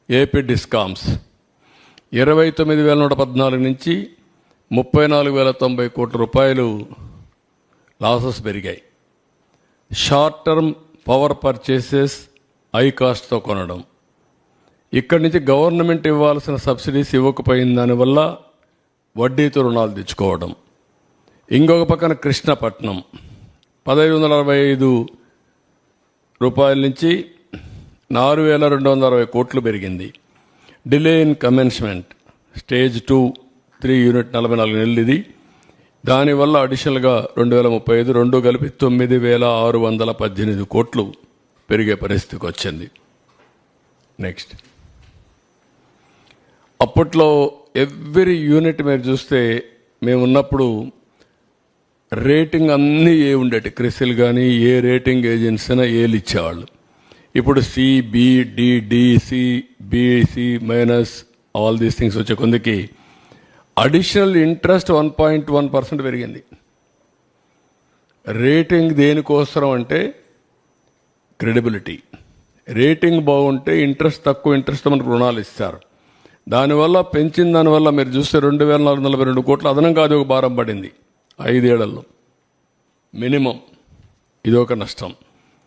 AP discoms 29,114 నుంచి 34,090 కోట్ల రూపాయలు లాసెస్ పెరిగాయి. Short term power purchases high కాస్ట్తో కొనడం, ఇక్కడి నుంచి గవర్నమెంట్ ఇవ్వాల్సిన సబ్సిడీస్ ఇవ్వకపోయిన దానివల్ల వడ్డీతో రుణాలు తెచ్చుకోవడం. ఇంకొక పక్కన కృష్ణపట్నం 1,565 రూపాయల నుంచి 4,260 కోట్లు పెరిగింది. Delay in commencement stage 2, 3 unit 44 నెలలు ఇది. దానివల్ల అడిషనల్గా 2035 రెండు కలిపి 9,618 కోట్లు పెరిగే పరిస్థితికి వచ్చింది. నెక్స్ట్, అప్పట్లో ఎవ్రీ యూనిట్ మీరు చూస్తే మేమున్నప్పుడు రేటింగ్ అన్నీ ఏ ఉండేటి, క్రిసిల్ కానీ ఏ రేటింగ్ ఏజెన్సీ అయినా ఏలు ఇచ్చేవాళ్ళు. ఇప్పుడు C, B, D, D, C, BC minus all these things వచ్చే కొందికి అడిషనల్ ఇంట్రెస్ట్ 1.1% పెరిగింది. రేటింగ్ దేనికోసం అంటే క్రెడిబిలిటీ. రేటింగ్ బాగుంటే ఇంట్రెస్ట్ తక్కువ ఇంట్రెస్ట్ మనకు రుణాలు ఇస్తారు. దానివల్ల పెంచిన దానివల్ల మీరు చూస్తే 2,442 కోట్లు అదనంగా అది ఒక భారం పడింది 5 ఏళ్లలో మినిమం. ఇది ఒక నష్టం.